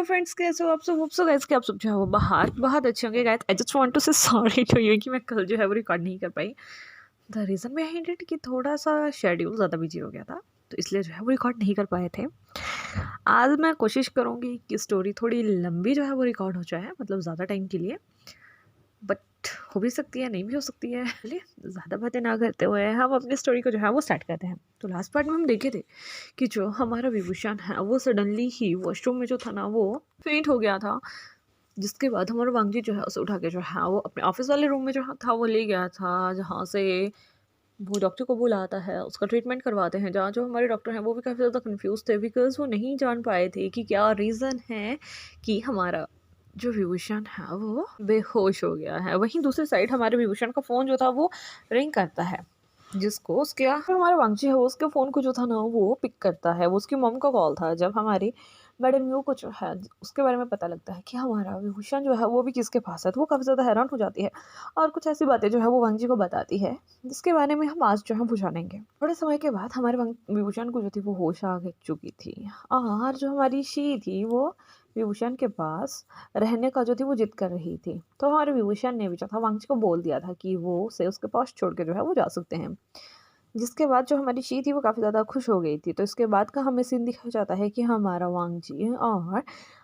Friends, कैसे हो आप सब? होप सो गाइस कि आप सब जो है वो बाहर बहुत अच्छे होंगे। Guys I just want to say sorry to you कि मैं कल जो है वो रिकॉर्ड नहीं कर पाई। द रीज़न बिहाइंड इट कि थोड़ा सा शेड्यूल ज़्यादा बिजी हो गया था, तो इसलिए जो है वो रिकॉर्ड नहीं कर पाए थे। आज मैं कोशिश करूँगी कि स्टोरी थोड़ी लंबी जो है वो रिकॉर्ड हो जाए, मतलब ज़्यादा टाइम के लिए, बट हो भी सकती है, नहीं भी हो सकती है। चलिए ज़्यादा बातें ना करते हुए हम अपनी स्टोरी को जो है वो स्टार्ट करते हैं। तो लास्ट पार्ट में हम देखे थे कि जो हमारा विभूषण है वो सडनली ही वॉशरूम में जो था ना वो फेंट हो गया था। जिसके बाद हमारा वांगजी जो है उसे उठा के जो है वो अपने ऑफिस वाले रूम में जो था वो ले गया था, जहाँ से वो डॉक्टर को बुलाता है, उसका ट्रीटमेंट करवाते हैं। जहाँ जो हमारे डॉक्टर हैं वो भी काफ़ी ज़्यादा कंफ्यूज थे, बिकॉज वो नहीं जान पाए थे कि क्या रीज़न है कि हमारा जो विभूषण है वो बेहोश हो गया है। वहीं दूसरी साइड हमारे विभूषण का फ़ोन जो था वो रिंग करता है, जिसको उसके हमारा वांगजी है वो उसके फ़ोन को जो था ना वो पिक करता है। वो उसकी मॉम का कॉल था। जब हमारी मैडम यू को जो है उसके बारे में पता लगता है कि हमारा विभूषण जो है वो भी किसके पास है, तो वो काफ़ी ज़्यादा हैरान हो जाती है और कुछ ऐसी बातें जो है वो वांगजी को बताती है, जिसके बारे में हम आज जो है वो जानेंगे। थोड़े समय के बाद हमारे विभूषण को जो थी वो होश आ चुकी थी, और जो हमारी शी थी वो विभूषण के पास रहने का जो थी वो जिद कर रही थी। तो हमारे विभूषण ने भी जो था वांगजी को बोल दिया था कि वो उसे उसके पास छोड़ के जो है वो जा सकते हैं। जिसके बाद जो हमारी शी थी वो काफ़ी ज़्यादा खुश हो गई थी। तो इसके बाद का हमें सीन दिखाया जाता है कि हमारा वांगजी और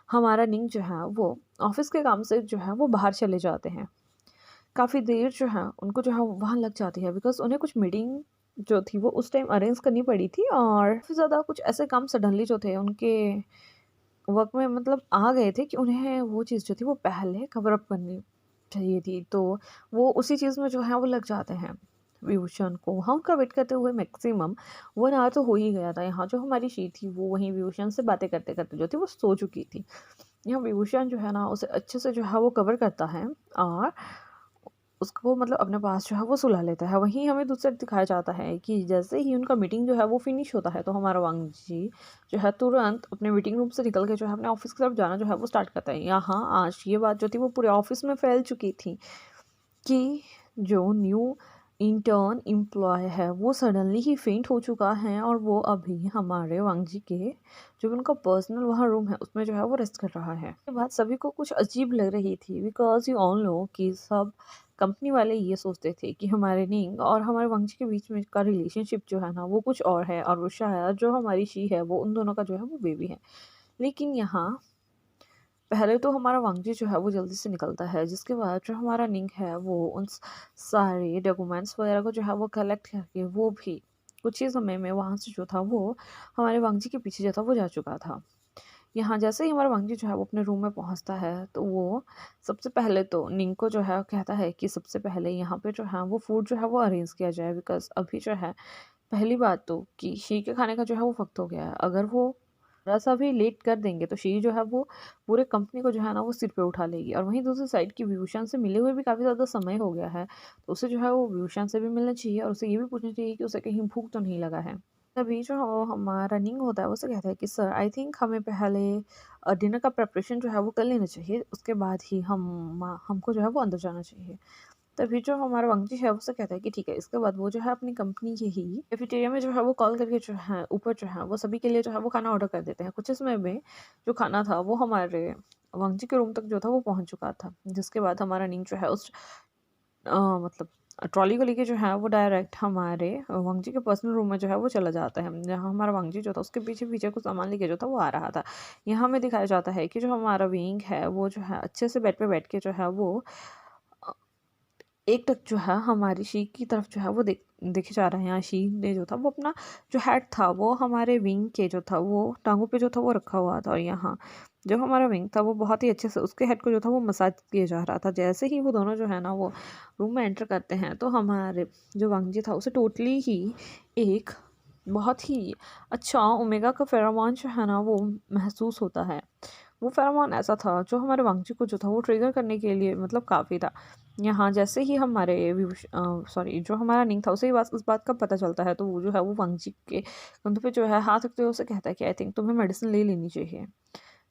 हमारा निंग जो है वो ऑफिस के काम से जो है वो बाहर चले जाते हैं। काफ़ी देर जो है उनको जो है वहाँ लग जाती है, बिकॉज़ उन्हें कुछ मीटिंग जो थी वो उस टाइम अरेंज करनी पड़ी थी, और काफ़ी ज़्यादा कुछ ऐसे काम सडनली जो थे उनके वर्क में मतलब आ गए थे कि उन्हें वो चीज़ जो थी वो पहले कवर अप करनी चाहिए थी। तो वो उसी चीज़ में जो है वो लग जाते हैं। विभूषण को वहाँ उनका वेट करते हुए मैक्सिमम 1 आवर तो हो ही गया था। यहाँ जो हमारी शी थी वो वहीं विभूषण से बातें करते-करते जो थी वो सो चुकी थी। यहाँ विभूषण जो है ना उसे अच्छे से जो है वो कवर करता है और उसको मतलब अपने पास जो है वो सुला लेता है। वहीं हमें दूसरा दिखाया जाता है कि जैसे ही उनका मीटिंग जो है वो फिनिश होता है, तो हमारा वांगजी जो है तुरंत अपने मीटिंग रूम से निकल के जो है अपने ऑफिस की तरफ जाना जो है वो स्टार्ट करता है। यहाँ आज ये बात जो थी वो पूरे ऑफिस में फैल चुकी थी कि जो न्यू इंटर्न एम्प्लॉय है वो सडनली ही फेंट हो चुका है, और वो अभी हमारे वांगजी के जो भी उनका पर्सनल वहाँ रूम है उसमें जो है वो रेस्ट कर रहा है। ये बात सभी को कुछ अजीब लग रही थी, बिकॉज यू ऑल नो कि सब कंपनी वाले ये सोचते थे कि हमारे निंग और हमारे वांगजी के बीच में का रिलेशनशिप जो है ना वो कुछ और है, और वो शायद जो हमारी शी है वो उन दोनों का जो है वो बेबी है। लेकिन यहाँ पहले तो हमारा वांगजी जो है वो जल्दी से निकलता है, जिसके बाद जो हमारा निंग है वो उन सारे डॉक्यूमेंट्स वगैरह को जो है वो कलेक्ट करके वो भी कुछ ही समय में वहाँ से जो था वो हमारे वांगजी के पीछे जो था वो जा चुका था। यहाँ जैसे ही हमारा वांगजी जो है वो अपने रूम में पहुँचता है, तो वो सबसे पहले तो निंग को जो है कहता है कि सबसे पहले यहाँ पे जो है वो फूड जो है वो अरेंज किया जाए, बिकॉज़ अभी जो है पहली बात तो कि शी के खाने का जो है वो वक़्त हो गया है। अगर वो थोड़ा-सा भी लेट कर देंगे तो शी जो है वो पूरे कंपनी को जो है ना वो सिर पे उठा लेगी, और वहीं दूसरी साइड की विभूषण से मिले हुए भी काफ़ी ज़्यादा समय हो गया है। तो उसे जो है वो विभूषण से भी मिलना चाहिए, और उसे ये भी पूछना चाहिए कि उसे कहीं भूख तो नहीं लगा है। तभी जो हमारा रनिंग होता है वो उसे कहता है कि सर आई थिंक हमें पहले डिनर का प्रिपरेशन जो है वो कर लेना चाहिए, उसके बाद ही हमको जो है वो अंदर जाना चाहिए। तभी जो हमारा वांगजी है उससे कहता है कि ठीक है। इसके बाद वो जो है अपनी कंपनी के ही कैफेटेरिया में जो है वो कॉल करके जो है ऊपर जो है वो सभी के लिए जो है वो खाना ऑर्डर कर देते हैं। कुछ ही समय में जो खाना था वो हमारे वांगजी के रूम तक जो था वो पहुंच चुका था, जिसके बाद हमारा नींद जो है उस मतलब ट्रॉली को लेके जो है वो डायरेक्ट हमारे वांगजी के पर्सनल रूम में जो है वो चला जाता है, जहाँ हमारा वांगजी जो था उसके पीछे पीछे कुछ सामान लेके जो था वो आ रहा था। यहाँ हमें दिखाया जाता है कि जो हमारा विंग है वो जो है अच्छे से बेड पे बैठ के जो है वो एक टक जो है हमारी शी की तरफ जो है वो देखे जा रहे हैं। यहाँ शी ने जो था वो अपना जो हेड था वो हमारे विंग के जो था वो टांगों पे जो था वो रखा हुआ था, और यहाँ जो हमारा विंग था वो बहुत ही अच्छे से उसके हेड को जो था वो मसाज किया जा रहा था। जैसे ही वो दोनों जो है ना वो रूम में एंटर करते हैं, तो हमारे जो वांगजी था उसे टोटली ही एक बहुत ही अच्छा ओमेगा का फेरोमोन जो है ना वो महसूस होता है। वो फेरोमोन ऐसा था जो हमारे वांगजी को जो था वो ट्रिगर करने के लिए मतलब काफ़ी था। यहाँ जैसे ही हमारे सॉरी जो हमारा निंग था उसे ही इस बात का पता चलता है, तो वो जो है वो वांगजी के कंधे पे जो है हाथ रखते हुए उसे कहता है कि आई थिंक तुम्हें मेडिसिन ले लेनी चाहिए।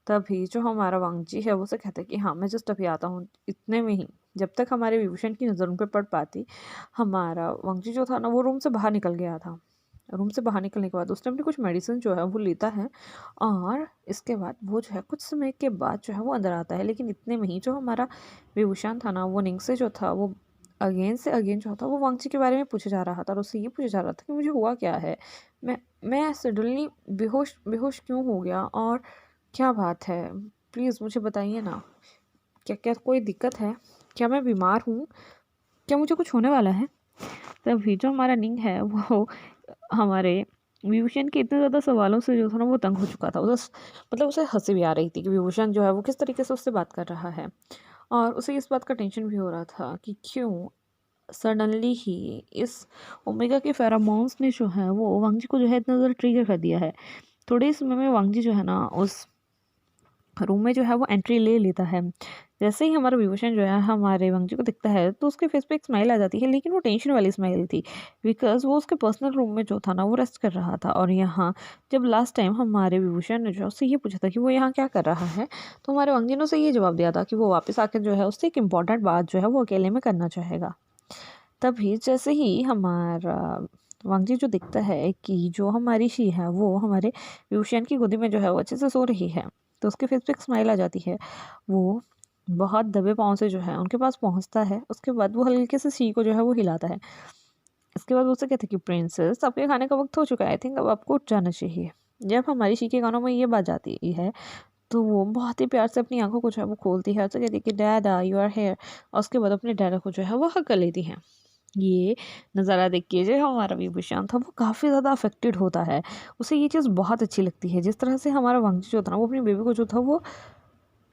तभी जो हमारा वांगजी है वो उसे कहता है कि हाँ मैं जस्ट अभी आता हूँ। इतने में ही जब तक हमारे विभूषण की नज़र उन पर पड़ पाती, हमारा वांगजी जो था ना वो रूम से बाहर निकल गया था, रूम से बाहर निकलने के बाद उसने अपनी कुछ मेडिसिन जो है वो लेता है, और इसके बाद वो जो है कुछ समय के बाद जो है वो अंदर आता है। लेकिन इतने में ही जो हमारा विभूषण था ना, वो निंग से जो था वो अगेन से अगेन जो था वो वांगची के बारे में पूछे जा रहा था, और उससे ये पूछे जा रहा था कि मुझे हुआ क्या है, मैं सडनली बेहोश बेहोश क्यों हो गया, और क्या बात है, प्लीज़ मुझे बताइए ना, क्या क्या कोई दिक्कत है, क्या मैं बीमार हूँ, क्या मुझे कुछ होने वाला है। तभी जो हमारा निंग है वो हमारे विभूषण के इतने ज़्यादा सवालों से जो था ना वो तंग हो चुका था। उसे मतलब उसे हंसी भी आ रही थी कि विभूषण जो है वो किस तरीके से उससे बात कर रहा है, और उसे इस बात का टेंशन भी हो रहा था कि क्यों सडनली ही इस ओमेगा के फेरामोन्स ने जो है वो वांगजी को जो है इतना ज़्यादा ट्रिगर कर दिया है। थोड़े ही समय में वांगजी जो है ना उस रूम में जो है वो एंट्री ले लेता है। जैसे ही हमारा विभूषण जो है हमारे वांगजी को दिखता है तो उसके फेस पे एक स्माइल आ जाती है, लेकिन वो टेंशन वाली स्माइल थी, बिकॉज़ वो उसके पर्सनल रूम में जो था ना वो रेस्ट कर रहा था। और यहाँ जब लास्ट टाइम हमारे विभूषण ने जो है उससे ये पूछा था कि वो यहाँ क्या कर रहा है, तो हमारे वांगजी ने उसे ये जवाब दिया था कि वो वापस आकर जो है उससे एक इम्पॉर्टेंट बात जो है वो अकेले में करना चाहेगा। तभी जैसे ही हमारा वांगजी जो दिखता है कि जो हमारी शी है वो हमारे विभूषण की गोदी में जो है वो अच्छे से सो रही है, तो उसके फेस पे एक स्माइल आ जाती है। वो बहुत दबे पाँव से जो है उनके पास पहुंचता है। उसके बाद वो हल्के से शी को जो है वो हिलाता है। इसके बाद वो उससे कहते हैं कि प्रिंसेस, आपके खाने का वक्त हो चुका है, आई थिंक अब आपको उठ जाना चाहिए। जब हमारी शी के कानों में ये बात जाती है तो वो बहुत ही प्यार से अपनी आंखों को जो है वो खोलती है और उसे कहती है कि डैडा यू आर हेयर, और उसके बाद अपने डैडा को जो है वो हक कर लेती है। ये नज़ारा देख के जो हमारा विभूषण था वो काफ़ी ज़्यादा अफेक्टेड होता है। उसे ये चीज़ बहुत अच्छी लगती है जिस तरह से हमारा वांगजी जो था ना वो अपनी बेबी को जो था वो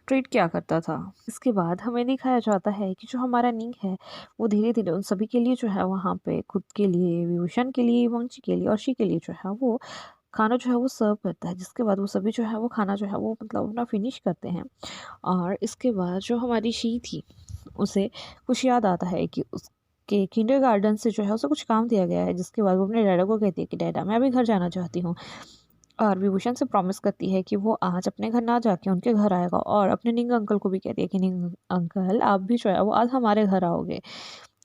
ट्रीट किया करता था। इसके बाद हमें दिखाया जाता है कि जो हमारा निंग है वो धीरे-धीरे उन सभी के लिए जो है वहाँ पे खुद के लिए, विभूषण के लिए, वांगजी के लिए और शी के लिए जो है वो खाना जो है वो सर्व करता है। जिसके बाद वो सभी जो है वो खाना जो है वो मतलब अपना फिनिश करते हैं, और इसके बाद जो हमारी शी थी उसे कुछ याद आता है कि उसके किंडरगार्टन से जो है उसे कुछ काम दिया गया है। जिसके बाद वो अपने डैडा को कहती है कि डैडा मैं अभी घर जाना चाहती हूँ, और विभूषण से प्रॉमिस करती है कि वो आज अपने घर ना जाके उनके घर आएगा, और अपने निंग अंकल को भी कहती है कि निंग अंकल आप भी जो है वो आज हमारे घर आओगे।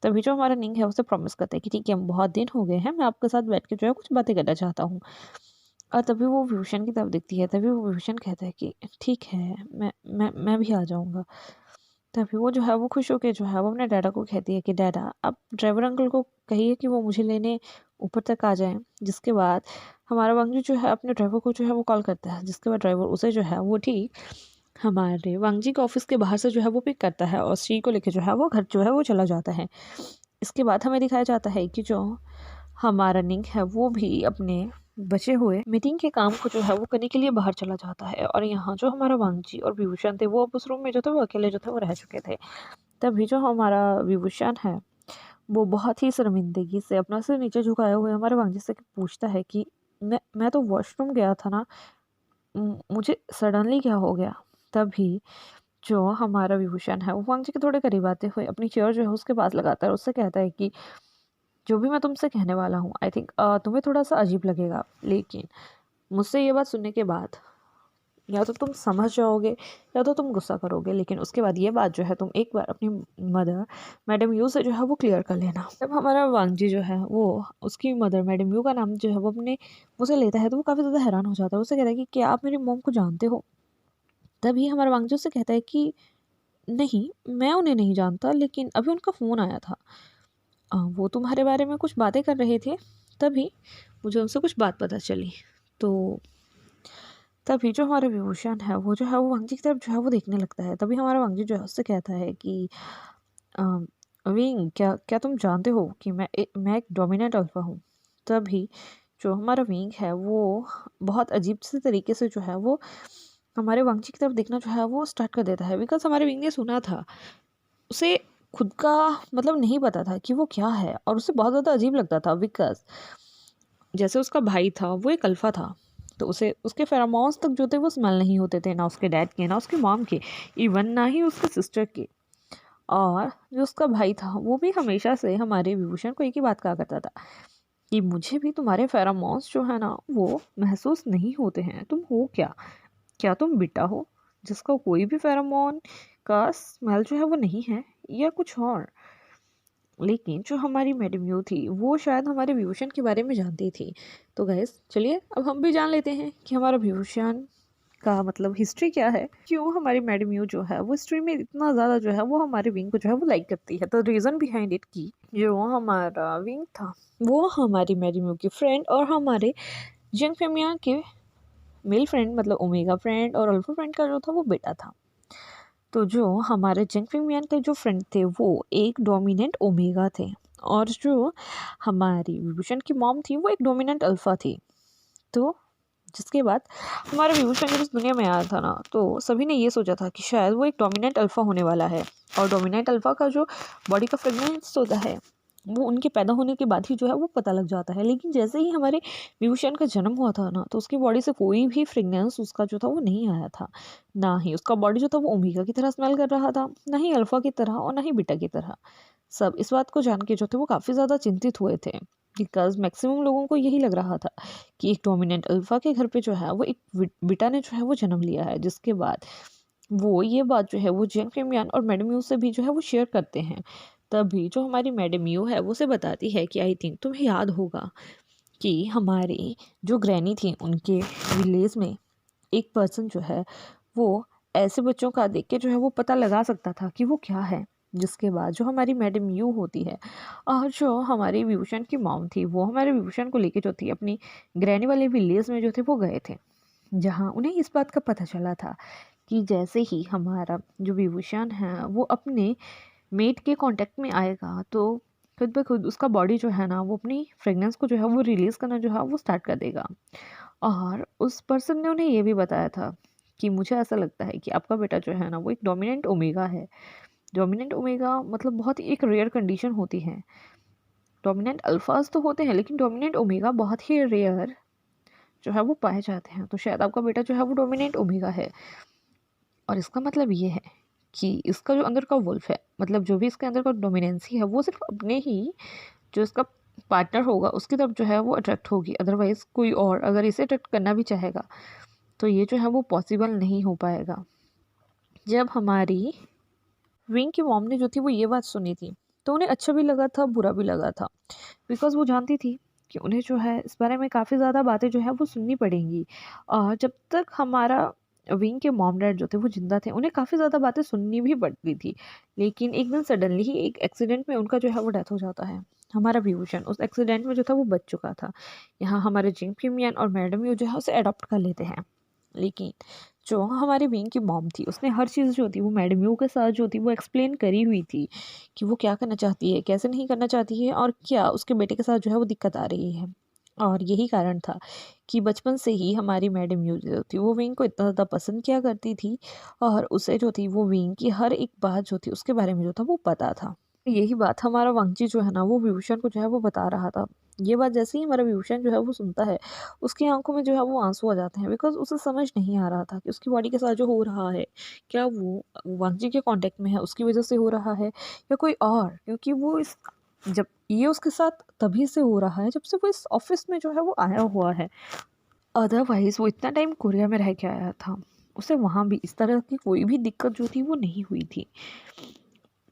तभी जो हमारा निंग है उसे प्रॉमिस करता है कि ठीक है, हम बहुत दिन हो गए हैं, मैं आपके साथ बैठ के जो है कुछ बातें करना चाहता हूँ। और तभी वो विभूषण की तरफ देखती है, तभी वो विभूषण कहता है कि ठीक है, मैं भी आ जाऊँगा। तभी वो जो है वो खुश होके जो है वो अपने डैडा को कहती है कि डैडा आप ड्राइवर अंकल को कहिए कि वो मुझे लेने ऊपर तक आ जाएँ। जिसके बाद हमारा वांगजी जो है अपने ड्राइवर को जो है वो कॉल करता है, जिसके बाद ड्राइवर उसे जो है वो ठीक हमारे वांगजी के ऑफिस के बाहर से जो है वो पिक करता है, और श्री को लेके जो है वो घर जो है वो चला जाता है। इसके बाद हमें दिखाया जाता है कि जो हमारा निंग है वो भी अपने बचे हुए मीटिंग के काम को जो है वो करने के लिए बाहर चला जाता है, और यहाँ जो हमारा वांगजी और विभूषण थे वो अब उस रूम में जो थे वो अकेले जो थे वो रह चुके थे। तभी जो हमारा विभूषण है वो बहुत ही शर्मिंदगी से अपना सिर नीचे झुकाए हुए हमारे वांगजी से पूछता है कि मैं तो वॉशरूम गया था ना, मुझे सडनली क्या हो गया। तभी जो हमारा विभूषण है वो वांगजी के थोड़े करीब आते हुए अपनी चेयर जो है उसके पास लगाता है, उससे कहता है कि जो भी मैं तुमसे कहने वाला हूँ आई थिंक तुम्हें थोड़ा सा अजीब लगेगा, लेकिन मुझसे ये बात सुनने के बाद या तो तुम समझ जाओगे या तो तुम गुस्सा करोगे, लेकिन उसके बाद ये बात जो है तुम एक बार अपनी मदर मैडम यू से जो है वो क्लियर कर लेना। जब हमारा वांगजी जो है वो उसकी मदर मैडम यू का नाम जो है वो अपने मुँह से लेता है तो वो काफ़ी ज़्यादा हैरान हो जाता है। उसे कहता है कि क्या आप मेरी मोम को जानते हो। तभी हमारा वांगजी उससे कहता है कि नहीं, मैं उन्हें नहीं जानता, लेकिन अभी उनका फ़ोन आया था, वो तुम्हारे बारे में कुछ बातें कर रहे थे, तभी मुझे उनसे कुछ बात पता चली। तो तभी जो हमारा विभूषण है वो जो है वो वांगजी की तरफ जो है वो देखने लगता है। तभी हमारा वांगजी जो है उससे कहता है कि अ, विंग, क्या क्या तुम जानते हो कि मैं एक डोमिनेंट अल्फा हूँ। तभी जो हमारा विंग है वो बहुत अजीब से तरीके से जो है वो हमारे वांगजी की तरफ देखना जो है वो स्टार्ट कर देता है, बिकॉज़ हमारे विंग ने सुना था। उसे खुद का मतलब नहीं पता था कि वो क्या है, और उसे बहुत ज़्यादा अजीब लगता था, बिकॉज़ जैसे उसका भाई था वो एक अल्फ़ा था, तो उसे उसके फेरोमोन्स तक जो थे वो स्मेल नहीं होते थे, ना उसके डैड के, ना उसकी मॉम के, इवन ना ही उसके सिस्टर के। और जो उसका भाई था वो भी हमेशा से हमारे विभूषण को एक ही बात कहा करता था कि मुझे भी तुम्हारे फेरोमोन्स जो है ना वो महसूस नहीं होते हैं, तुम हो क्या? क्या तुम बिट्टा हो जिसका कोई भी फेरोमोन का स्मेल जो है वो नहीं है, या कुछ और? लेकिन जो हमारी मैडम यू थी वो शायद हमारे विभूषण के बारे में जानती थी। तो गैस चलिए अब हम भी जान लेते हैं कि हमारा विभूषण का मतलब हिस्ट्री क्या है, क्यों हमारी मैडम यू जो है वो हिस्ट्री में इतना ज़्यादा जो है वो हमारे विंग को जो है वो लाइक करती है। तो रीज़न बिहाइंड इट की जो हमारा विंग था वो हमारी मैडम यू की फ्रेंड और हमारे जंग फेमिया के मेल फ्रेंड मतलब ओमेगा फ्रेंड और अल्फा फ्रेंड का जो था वो बेटा था। तो जो हमारे जंग फेमियन के जो फ्रेंड थे वो एक डोमिनेंट ओमेगा थे और जो हमारी विभूषण की मॉम थी वो एक डोमिनेंट अल्फा थी। तो जिसके बाद हमारा विभूषण जब इस दुनिया में आया था ना तो सभी ने ये सोचा था कि शायद वो एक डोमिनेंट अल्फा होने वाला है। और डोमिनेंट अल्फा का जो बॉडी का फ्रेगनेंस होता है वो उनके पैदा होने के बाद ही जो है वो पता लग जाता है। लेकिन जैसे ही हमारे विभूषण का जन्म हुआ था ना तो उसकी बॉडी से कोई भी फ्रेगनेंस उसका जो था वो नहीं आया था। ना ही उसका बॉडी जो था वो ओमेगा की तरह स्मेल कर रहा था, ना ही अल्फा की तरह और ना ही बीटा की तरह। सब इस बात को जान के जो थे वो काफ़ी ज़्यादा चिंतित हुए थे, बिकॉज मैक्सिमम लोगों को यही लग रहा था कि एक डोमिनेंट अल्फा के घर पे जो है वो एक बीटा ने जो है वो जन्म लिया है। जिसके बाद वो ये बात जो है वो जेन फेमियान और मैडम यू से भी जो है वो शेयर करते हैं। तभी जो हमारी मैडम यू है वो उसे बताती है कि आई थिंक तुम्हें याद होगा कि हमारी जो ग्रैनी थी उनके विलेज में एक पर्सन जो है वो ऐसे बच्चों का देख के जो है वो पता लगा सकता था कि वो क्या है। जिसके बाद जो हमारी मैडम यू होती है और जो हमारी विभूषण की मॉम थी वो हमारे विभूषण को लेके जो थी अपनी ग्रैनी वाले विलेज में जो थे वो गए थे, जहाँ उन्हें इस बात का पता चला था कि जैसे ही हमारा जो विभूषण है वो अपने मेट के कांटेक्ट में आएगा तो खुद ब खुद उसका बॉडी जो है ना वो अपनी फ्रेगनेंस को जो है वो रिलीज़ करना जो है वो स्टार्ट कर देगा। और उस पर्सन ने उन्हें ये भी बताया था कि मुझे ऐसा लगता है कि आपका बेटा जो है ना वो एक डोमिनेंट ओमेगा है। डोमिनेंट ओमेगा मतलब बहुत ही एक रेयर कंडीशन होती है। डोमिनेंट अल्फाज तो होते हैं लेकिन डोमिनेंट ओमेगा बहुत ही रेयर जो है वो पाए जाते हैं। तो शायद आपका बेटा जो है वो डोमिनेंट ओमेगा है। और इसका मतलब ये है कि इसका जो अंदर का वुल्फ है मतलब जो भी इसके अंदर का डोमिनेंसी है वो सिर्फ अपने ही जो इसका पार्टनर होगा उसकी तरफ जो है वो अट्रैक्ट होगी। अदरवाइज कोई और अगर इसे अट्रैक्ट करना भी चाहेगा तो ये जो है वो पॉसिबल नहीं हो पाएगा। जब हमारी विंग की मॉम ने जो थी वो ये बात सुनी थी तो उन्हें अच्छा भी लगा था बुरा भी लगा था, बिकॉज वो जानती थी कि उन्हें जो है इस बारे में काफ़ी ज़्यादा बातें जो है वो सुननी पड़ेंगी। और जब तक हमारा विंग के मॉम डैड जो थे वो जिंदा थे उन्हें काफ़ी ज़्यादा बातें सुननी भी पड़ती थी। लेकिन एकदम सडनली ही एक एक्सीडेंट में उनका जो है वो डेथ हो जाता है। हमारा विभूषण उस एक्सीडेंट में जो था वो बच चुका था। यहाँ हमारे जिंग प्रीमियन और मैडम यू जो है उसे अडॉप्ट कर लेते हैं। लेकिन जो हमारी विंग की मॉम थी उसने हर चीज़ जो थी वो मैडम यू के साथ जो थी वो एक्सप्लेन करी हुई थी कि वो क्या करना चाहती है कैसे नहीं करना चाहती है और क्या उसके बेटे के साथ जो है वो दिक्कत आ रही है। और यही कारण था कि बचपन से ही हमारी मैडम यू जो थी वो विंग को इतना ज़्यादा पसंद किया करती थी और उसे जो थी वो विंग की हर एक बात जो थी उसके बारे में जो था वो पता था। यही बात हमारा वांगची जो है ना वो विभूषण को जो है वो बता रहा था। ये बात जैसे ही हमारा विभूषण जो है वो सुनता है उसकी आंखों में जो है वो आंसू आ जाते हैं, बिकॉज उसे समझ नहीं आ रहा था कि उसकी बॉडी के साथ जो हो रहा है क्या वो वांगची के कांटेक्ट में है उसकी वजह से हो रहा है या कोई और, क्योंकि वो इस जब ये उसके साथ तभी से हो रहा है जब से वो इस ऑफिस में जो है वो आया हुआ है। अदरवाइज वो इतना टाइम कोरिया में रह के आया था, उसे वहाँ भी इस तरह की कोई भी दिक्कत जो थी वो नहीं हुई थी।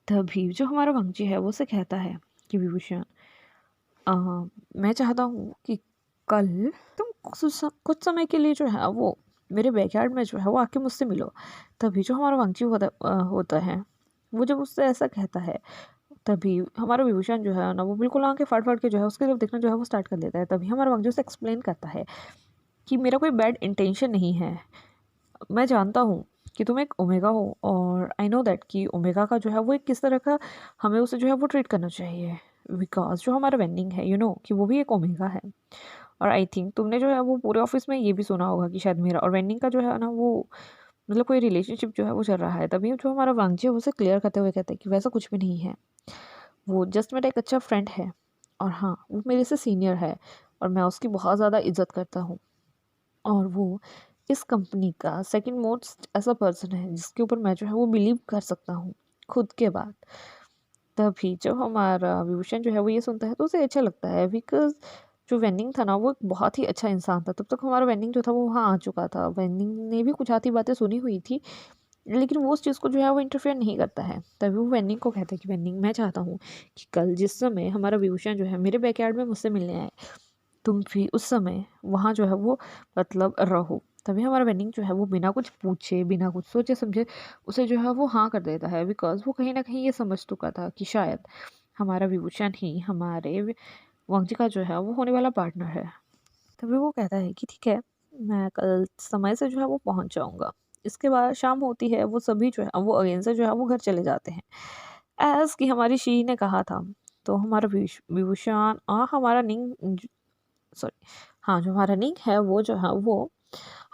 तभी जो हमारा वंशी है वो उसे कहता है कि विभूषण अ, मैं चाहता हूँ कि कल तुम कुछ समय के लिए जो है वो मेरे बैकयार्ड में जो है वो आके मुझसे मिलो। तभी जो हमारा वंशी होता है वो जब उससे ऐसा कहता है तभी हमारा विभूषण जो है ना वो बिल्कुल आंखें फाड़ फाड़ के जो है उसके तरफ देखना जो है वो स्टार्ट कर देता है। तभी हमारा वंशी उसे एक्सप्लेन करता है कि मेरा कोई बैड इंटेंशन नहीं है। मैं जानता हूँ कि तुम एक ओमेगा हो और आई नो दैट कि ओमेगा का जो है वो एक किस तरह का हमें उसे जो है वो ट्रीट करना चाहिए, बिकॉज जो हमारा वेंडिंग है कि वो भी एक ओमेगा है। और आई थिंक तुमने जो है वो पूरे ऑफिस में ये भी सुना होगा कि शायद मेरा और वेंडिंग का जो है ना वो मतलब कोई रिलेशनशिप जो है वो चल रहा है। तभी जो हमारा वांगजी है उसे क्लियर करते हुए कहते हैं कि वैसा कुछ भी नहीं है, वो जस्ट मेरा एक अच्छा फ्रेंड है और हाँ वो मेरे से सीनियर है और मैं उसकी बहुत ज़्यादा इज्जत करता हूँ और वो इस कंपनी का सेकंड मोस्ट ऐसा पर्सन है जिसके ऊपर मैं जो है वो बिलीव कर सकता हूँ खुद के बाद। तभी जब हमारा विभूषण जो है वो ये सुनता है तो उसे अच्छा लगता है, बिकॉज जो वेंडिंग था ना वो एक बहुत ही अच्छा इंसान था। तब तक हमारा वेंडिंग जो था वो वहाँ आ चुका था, वेंडिंग ने भी कुछ आधी बातें सुनी हुई थी लेकिन वो उस चीज़ को जो है वो इंटरफेयर नहीं करता है। तभी वो वेन्निंग को कहता है कि वेन्निंग, मैं चाहता हूँ कि कल जिस समय हमारा विभूषण जो है मेरे बैकयार्ड में मुझसे मिलने आए, तुम भी उस समय वहाँ जो है वो मतलब रहो। तभी हमारा वेन्निंग जो है वो बिना कुछ पूछे, बिना कुछ सोचे समझे उसे जो है वो हाँ कर देता है, बिकॉज़ वो कहीं न कहीं ये समझ चुका था कि शायद हमारा विभूषण ही हमारे वांगजी का जो है वो होने वाला पार्टनर है। तभी वो कहता है कि ठीक है, मैं कल समय से जो है वो पहुँच जाऊँगा। इसके बाद शाम होती है, वो सभी जो है वो अगेन से जो है वो घर चले जाते हैं। ऐज़ कि हमारी शी ने कहा था, तो हमारा विभूषण और हमारा निंग ज सॉरी, हाँ, जो हमारा निंग है वो जो है वो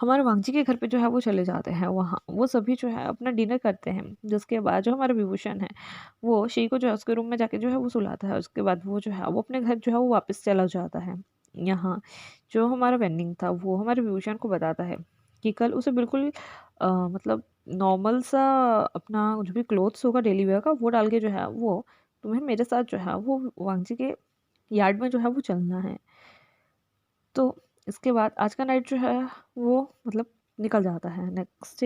हमारे वांगजी के घर पे जो है वो चले जाते हैं। वहाँ वो सभी जो है अपना डिनर करते हैं। जिसके बाद जो हमारा विभूषण है, वो शी को जो है उसके रूम में जाके जो है वो सुलाता है। उसके बाद वो जो है वो अपने घर जो है वो वापस चला जाता है। यहाँ जो हमारा वेन्डिंग था वो हमारे विभूषण को बताता है कि कल उसे बिल्कुल मतलब नॉर्मल सा अपना जो भी क्लोथ्स होगा डेली वेयर का वो डाल के जो है वो तुम्हें मेरे साथ जो है वो वांगजी के यार्ड में जो है वो चलना है। तो इसके बाद आज का नाइट जो है वो मतलब निकल जाता है। नेक्स्ट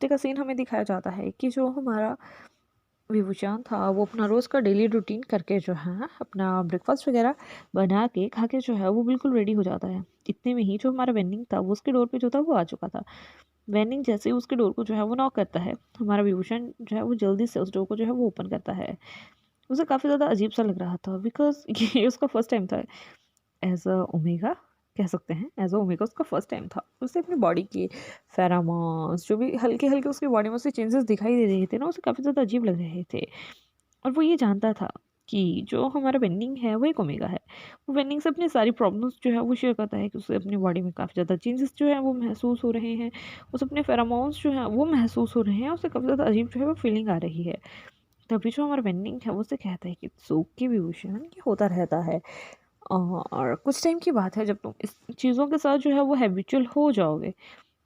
डे का सीन हमें दिखाया जाता है कि जो हमारा विभूषण था वो अपना रोज़ का डेली रूटीन करके जो है अपना ब्रेकफास्ट वगैरह बना के खा के जो है वो बिल्कुल रेडी हो जाता है। इतने में ही जो हमारा वेन्निंग था वो उसके डोर पे जो था वो आ चुका था। वेन्निंग जैसे ही उसके डोर को जो है वो नॉक करता है, हमारा विभूषण जो है वो जल्दी से उस डोर को जो है वो ओपन करता है। उसे काफ़ी ज़्यादा अजीब सा लग रहा था, बिकॉज़ ये उसका फर्स्ट टाइम था एज़ अ ओमेगा, कह सकते हैं एज़ अ ओमेगा उसका फर्स्ट टाइम था। उसे अपनी बॉडी के फेरामॉन्स जो भी हल्के-हल्के उसकी बॉडी में उसे चेंजेस दिखाई दे रहे थे ना, उसे काफ़ी ज़्यादा अजीब लग रहे थे। और वो ये जानता था कि जो हमारा वेन्निंग है वो एक ओमेगा है। वो वेन्निंग से अपनी सारी प्रॉब्लम्स जो है वो शेयर करता है कि उसे अपनी बॉडी में काफ़ी ज़्यादा चेंजेस जो है वो महसूस हो रहे हैं। उसे अपने फेरामॉन्स जो हैं वो महसूस हो रहे हैं। उसे काफ़ी ज़्यादा अजीब जो है वो फीलिंग आ रही है। तभी जो हमारा वेन्निंग है वो उसे कहता है कि इट्स ओके विभूषण, ये होता रहता है। और कुछ टाइम की बात है, जब तुम इस चीज़ों के साथ जो है वो हैबिचुअल हो जाओगे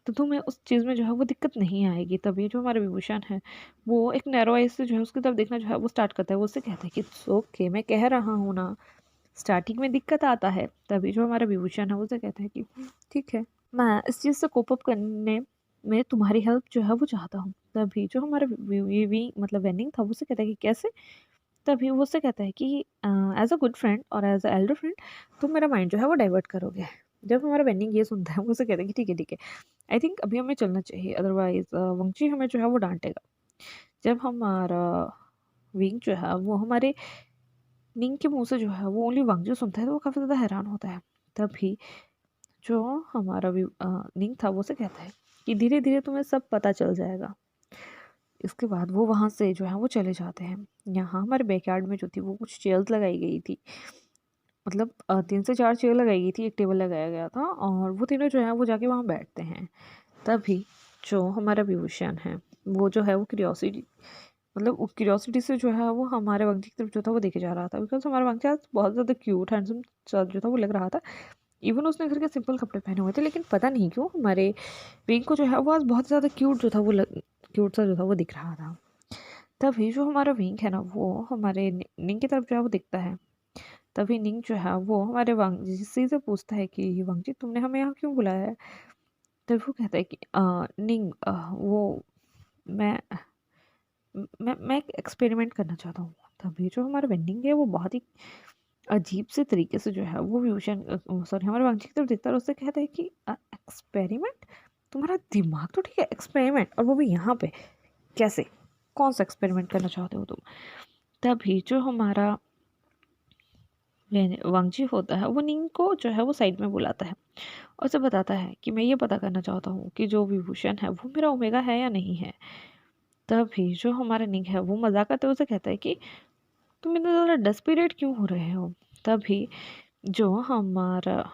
तो तुम्हें उस चीज़ में जो है वो दिक्कत नहीं आएगी। तभी जो हमारा विभूषण है वो एक नैरो आइज़ से जो है उसकी तरफ देखना जो है वो स्टार्ट करता है। वो उससे कहता है कि इट्स ओके, मैं कह रहा हूँ ना, स्टार्टिंग में दिक्कत आता है। तभी जो हमारा विभूषण है वो उसे कहता है कि ठीक है, मैं इस चीज़ से कोप अप करने में तुम्हारी हेल्प जो है वो चाहता हूँ। तभी जो हमारा मतलब वेन्निंग था वो उसे कहता है कि कैसे? तभी वो उससे कहता है कि एज़ अ गुड फ्रेंड और एज़ अ एल्डर फ्रेंड तुम मेरा माइंड जो है वो डाइवर्ट करोगे। जब हमारा वेन्निंग ये सुनता है वो उसे कहता है कि ठीक है, आई थिंक अभी हमें चलना चाहिए, अदरवाइज़ वंशी हमें जो है वो डाँटेगा। जब हमारा विंग जो है वो हमारे निंग के मुँह से जो है वो ओनली वांगजू सुनता है तो वो काफ़ी ज़्यादा हैरान होता है। तभी जो हमारा निंग था वो उसे कहता है कि धीरे-धीरे तुम्हें सब पता चल जाएगा। इसके बाद वो वहाँ से जो है वो चले जाते हैं। यहाँ हमारे बैकयार्ड में जो थी वो कुछ चेयर्स लगाई गई थी। मतलब 3 से 4 चेयर लगाई गई थी, एक टेबल लगाया गया था और वो तीनों जो है वो जाके वहाँ बैठते हैं। तभी जो हमारा विभूषण है वो जो है वो क्यूरियोसिटी से जो है वो हमारे वंशी की तरफ जो था वो देखे जा रहा था, बिकॉज़ हमारा वंशी आज बहुत ज़्यादा क्यूट हैंडसम सा जो था वो लग रहा था। इवन उसने घर के सिंपल कपड़े पहने हुए थे, लेकिन पता नहीं क्यों हमारे विंग को जो है वो आज बहुत ज़्यादा क्यूट सा जो था वो दिख रहा था। तभी जो हमारा विंग है ना वो हमारे निंग की तरफ जो है वो दिखता है। तभी निंग जो है वो हमारे वांगजी से पूछता है कि वांगजी, तुमने हमें यहाँ क्यों बुलाया है? तभी वो कहता है कि निंग, वो मैं मैं एक एक्सपेरिमेंट करना चाहता हूँ। तभी जो हमारा वेंडिंग है वो बहुत ही अजीब से तरीके से जो है वो सॉरी हमारे वांगजी की तरफ देखता है और उससे कहता है कि एक्सपेरिमेंट? तुम्हारा दिमाग तो ठीक है, एक्सपेरिमेंट और वो भी यहाँ पे कैसे? कौन सा एक्सपेरिमेंट करना चाहते हो तुम? तभी जो हमारा वांगजी होता है वो निंग को जो है वो साइड में बुलाता है और उसे बताता है कि मैं ये पता करना चाहता हूँ कि जो विभूषण है वो मेरा ओमेगा है या नहीं है। तभी जो हमारा निंग है वो मजाक करते हुए उसे कहता है कि तुम इतने ज़्यादा डेस्परेट क्यों हो रहे हो। तभी जो हमारा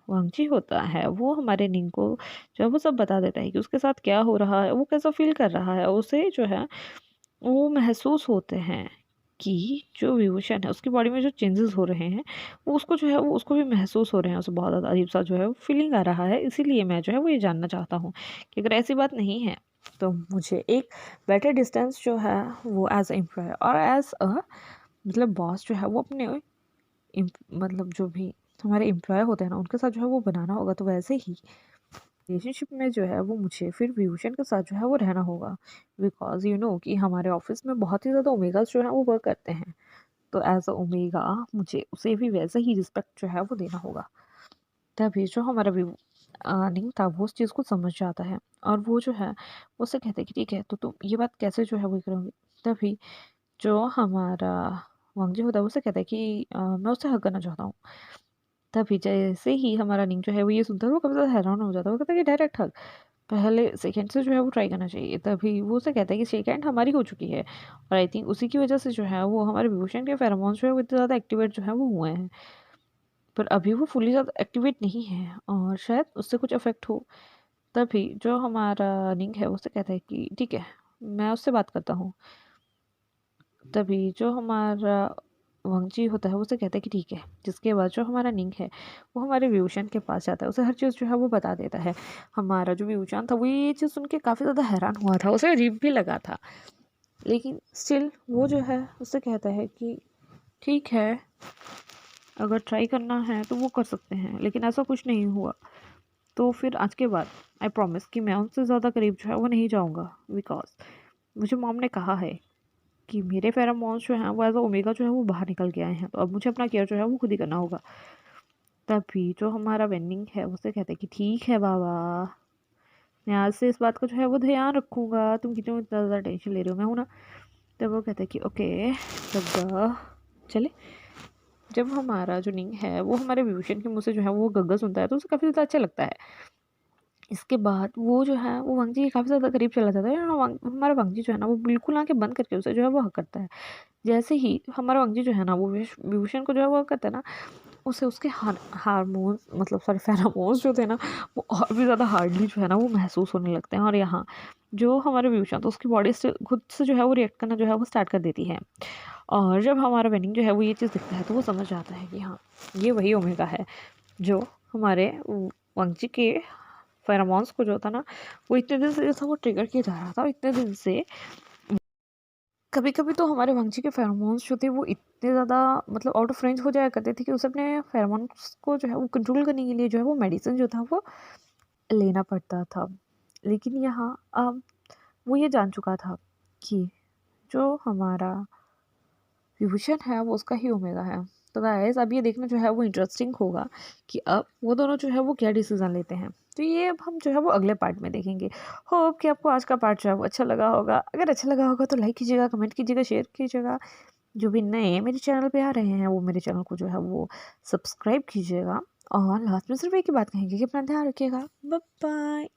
वांगजी होता है वो हमारे निंग को जो है वो सब बता देता है कि उसके साथ क्या हो रहा है, वो कैसा फील कर रहा है। उसे जो है वो महसूस होते हैं कि जो विभूषण है उसकी बॉडी में जो चेंजेस हो रहे हैं वो उसको जो है वो उसको भी महसूस हो रहे हैं। उसे बहुत ज़्यादा अजीब सा जो है वो फीलिंग आ रहा है। इसीलिए मैं जो है वो ये जानना चाहता हूँ कि अगर ऐसी बात नहीं है तो मुझे एक बेटर डिस्टेंस जो है वो एज एम्प्लॉय और एज अ मतलब बॉस जो है वो अपने मतलब जो भी हमारे एम्प्लॉय होते हैं ना उनके साथ जो है वो बनाना होगा। तो वैसे ही रिलेशनशिप में जो है वो मुझे फिर विभूषण के साथ जो है वो रहना होगा, बिकॉज़ यू नो कि हमारे ऑफ़िस में बहुत ही ज़्यादा ओमेगास जो हैं वो वर्क करते हैं। तो एज़ अ ओमेगा मुझे उसे भी वैसा ही रिस्पेक्ट जो है वो देना होगा। तभी जो हमारा नहीं था वो उस चीज़ को समझ जाता है, और वो जो है वो उससे कहता है कि ठीक है, तो तुम ये बात कैसे जो है वो करोगी? तभी जो हमारा वांगजी होता है वो उससे कहता है कि मैं उससे हग करना चाहता हूँ। तभी जैसे ही हमारा निंग जो है वो ये सुनता है वो काफ़ी ज़्यादा हैरान हो जाता है, वो कहता है कि डायरेक्ट हग, पहले सेकंड से जो है वो ट्राई करना चाहिए। तभी वो उसे कहता है कि सेकंड हमारी हो चुकी है, और आई थिंक उसी की वजह से जो है वो हमारे विभूषण के फेरोमोन्स जो है वो इतने ज़्यादा एक्टिवेट जो है वो हुए हैं। पर अभी वो फुली ज़्यादा एक्टिवेट नहीं है और शायद उससे कुछ इफ़ेक्ट हो। तभी जो हमारा निंग है वो उससे कहता है कि ठीक है, मैं उससे बात करता हूँ। तभी जो हमारा वांगजी होता है वो उसे कहता है कि ठीक है, जिसके बाद जो हमारा निंग है वो हमारे विभूषण के पास जाता है, उसे हर चीज़ जो है वो बता देता है। हमारा जो विभूषण था वो ये चीज़ सुन के काफ़ी ज़्यादा हैरान हुआ था, उसे अजीब भी लगा था, लेकिन स्टिल वो जो है उससे कहता है कि ठीक है, अगर ट्राई करना है तो वो कर सकते हैं, लेकिन ऐसा कुछ नहीं हुआ। तो फिर आज के बाद आई प्रॉमिस कि मैं उनसे ज़्यादा करीब जो है वो नहीं जाऊँगा, बिकॉज़ मुझे मॉम ने कहा है कि मेरे फेरोमोन्स जो हैं वो एज़ अ ओमेगा जो है वो बाहर निकल के आए हैं, तो अब मुझे अपना केयर जो है वो खुद ही करना होगा। तभी जो हमारा वेन्निंग है वो उससे कहता है कि ठीक है बाबा, मैं आज से इस बात का जो है वो ध्यान रखूँगा, तुम क्यों इतना ज़्यादा टेंशन ले रहे हो, मैं हूँ ना। तब वो कहता है कि ओके, तब चले। जब हमारा जो निंग है वो हमारे विभूषण के मुँह से जो है वो गग्गा सुनता है तो उसे काफ़ी ज़्यादा अच्छा लगता है। इसके बाद वो जो है वो वांगजी के काफ़ी ज़्यादा करीब चला जाता है, और हमारा वांगजी जो है ना वो बिल्कुल आँखें बंद करके उसे जो है वो हग करता है। जैसे ही हमारा वांगजी जो है ना वो विभूषण को जो है वो हग करता है ना, उसे उसके हार्मोन्स, मतलब सॉरी फेरोमोन्स जो थे ना वो और भी ज़्यादा हार्डली जो है ना वो महसूस होने लगते हैं, और यहाँ जो हमारे विभूषण तो उसकी बॉडी से खुद से जो है वो रिएक्ट करना जो है वो स्टार्ट कर देती है। और जब हमारा वेनिंग जो है वो ये चीज़ दिखता है तो वो समझ जाता है कि हाँ, ये वही ओमेगा है जो हमारे वांगजी के फेरोमोन्स को जो था ना वो इतने दिन से जो था वो ट्रिगर किया जा रहा था, और इतने दिन से कभी-कभी तो हमारे वांगजी के फेरोमोन्स जो थे वो इतने ज़्यादा मतलब आउट ऑफ रेंज हो जाया करते थे कि उसे अपने फेरोमोन्स को जो है वो कंट्रोल करने के लिए जो है वो मेडिसिन जो था वो लेना पड़ता था। लेकिन यहाँ अब वो ये जान चुका था कि जो हमारा विभूषण है वो उसका ही ओमेगा है। तो गाइस अब ये देखना जो है वो इंटरेस्टिंग होगा कि अब वो दोनों जो है वो क्या डिसीज़न लेते हैं। तो ये अब हम जो है वो अगले पार्ट में देखेंगे। होप कि आपको आज का पार्ट जो है वो अच्छा लगा होगा। अगर अच्छा लगा होगा तो लाइक कीजिएगा, कमेंट कीजिएगा, शेयर कीजिएगा। जो भी नए मेरे चैनल पे आ रहे हैं वो मेरे चैनल को जो है वो सब्सक्राइब कीजिएगा। और लास्ट में सिर्फ एक ही बात कहेंगे कि अपना ध्यान रखिएगा। Bye bye.